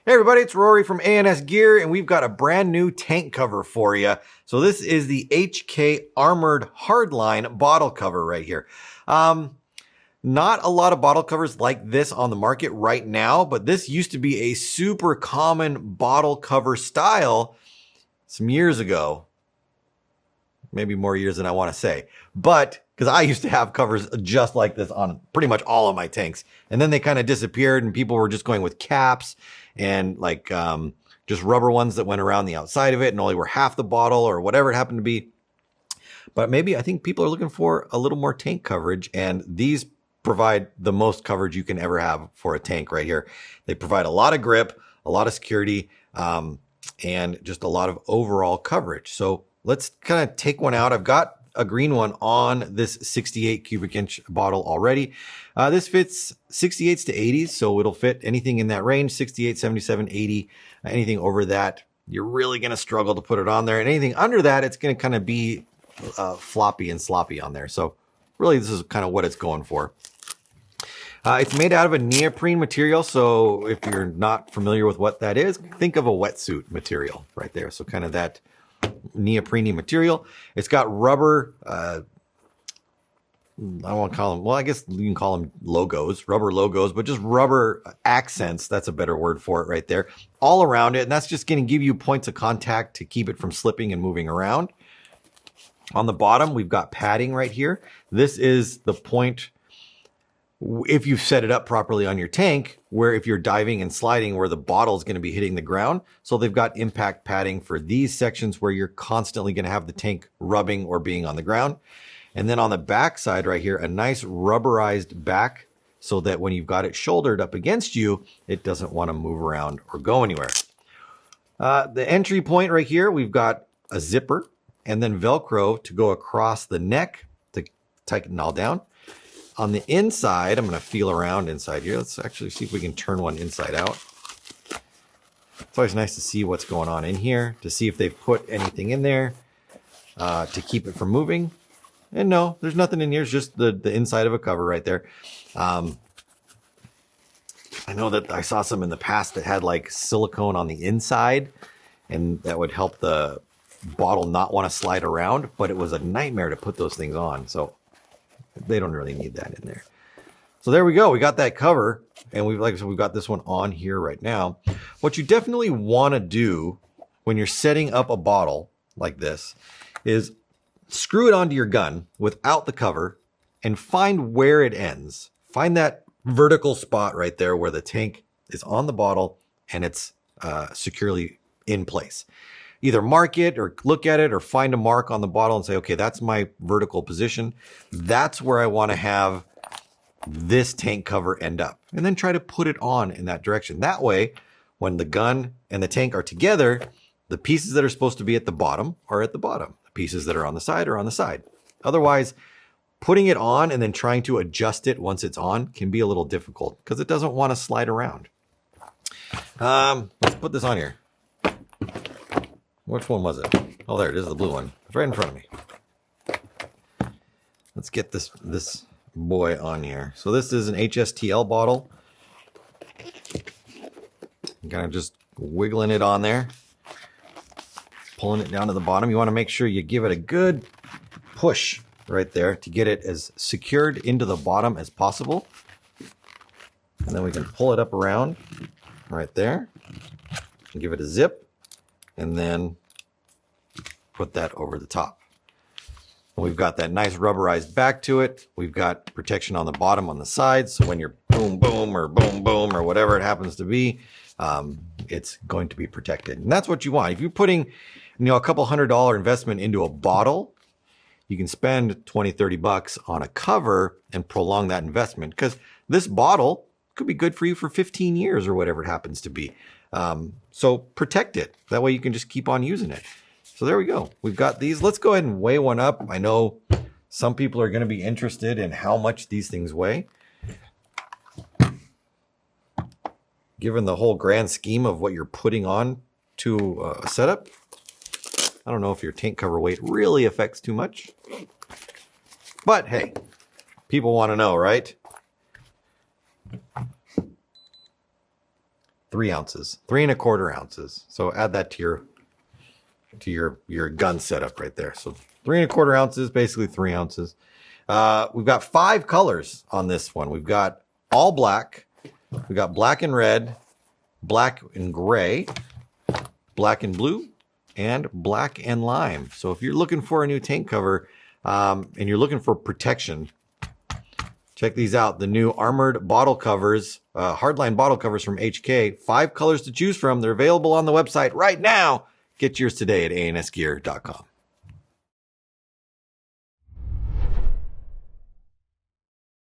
Hey everybody, it's Rory from ANSgear, and we've got a brand new tank cover for you. So this is the HK Armored Hardline bottle cover right here. Not a lot of bottle covers like this on the market right now, but this used to be a super common bottle cover style some years ago. Maybe more years than I want to say, but because I used to have covers just like this on pretty much all of my tanks. And then they kind of disappeared and people were just going with caps and like just rubber ones that went around the outside of it and only were half the bottle or whatever it happened to be. But maybe I think people are looking for a little more tank coverage, and these provide the most coverage you can ever have for a tank right here. They provide a lot of grip, a lot of security, and just a lot of overall coverage. So let's kind of take one out. I've got a green one on this 68 cubic inch bottle already. This fits 68s to 80s, so it'll fit anything in that range, 68, 77, 80, anything over that. You're really going to struggle to put it on there. And anything under that, it's going to kind of be floppy and sloppy on there. So really, this is kind of what it's going for. It's made out of a neoprene material. So if you're not familiar with what that is, think of a wetsuit material right there. So kind of that neoprene material. It's got rubber, I don't want to call them, well, I guess you can call them logos, rubber logos, but just rubber accents. That's a better word for it right there, all around it. And that's just going to give you points of contact to keep it from slipping and moving around. On the bottom, we've got padding right here. This is the point, if you've set it up properly on your tank, where if you're diving and sliding, where the bottle is going to be hitting the ground. So they've got impact padding for these sections where you're constantly going to have the tank rubbing or being on the ground. And then on the back side right here, a nice rubberized back so that when you've got it shouldered up against you, it doesn't want to move around or go anywhere. The entry point right here, we've got a zipper and then Velcro to go across the neck to tighten it all down. On the inside, I'm going to feel around inside here. Let's actually see if we can turn one inside out. It's always nice to see what's going on in here, to see if they've put anything in there to keep it from moving. And no, there's nothing in here. It's just the inside of a cover right there. I know that I saw some in the past that had like silicone on the inside, and that would help the bottle not want to slide around, but it was a nightmare to put those things on. So they don't really need that in there. So there we go. We got that cover, and like I said, we've got this one on here right now. What you definitely want to do when you're setting up a bottle like this is screw it onto your gun without the cover and find where it ends. Find that vertical spot right there where the tank is on the bottle and it's securely in place. Either mark it or look at it or find a mark on the bottle and say, okay, that's my vertical position. That's where I want to have this tank cover end up. And then try to put it on in that direction. That way, when the gun and the tank are together, the pieces that are supposed to be at the bottom are at the bottom. The pieces that are on the side are on the side. Otherwise, putting it on and then trying to adjust it once it's on can be a little difficult because it doesn't want to slide around. Let's put this on here. Which one was it? Oh, there it is, the blue one. It's right in front of me. Let's get this boy on here. So this is an HSTL bottle. I'm kind of just wiggling it on there, pulling it down to the bottom. You want to make sure you give it a good push right there to get it as secured into the bottom as possible. And then we can pull it up around right there and give it a zip. And then put that over the top. We've got that nice rubberized back to it. We've got protection on the bottom, on the sides. So when you're boom, boom, or boom, boom, or whatever it happens to be, it's going to be protected. And that's what you want. If you're putting, a couple $100 investment into a bottle, you can spend 20, 30 bucks on a cover and prolong that investment, because this bottle could be good for you for 15 years or whatever it happens to be. So protect it. That way you can just keep on using it. So there we go. We've got these. Let's go ahead and weigh one up. I know some people are going to be interested in how much these things weigh. Given the whole grand scheme of what you're putting on to a setup, I don't know if your tank cover weight really affects too much. But hey, people want to know, right? 3 ounces, 3¼ ounces. So add that to your gun setup right there. So 3¼ ounces, basically 3 ounces. We've got 5 colors on this one. We've got all black. We've got black and red, black and gray, black and blue, and black and lime. So if you're looking for a new tank cover and you're looking for protection, check these out. The new armored bottle covers, hardline bottle covers from HK. 5 colors to choose from. They're available on the website right now. Get yours today at ANSgear.com.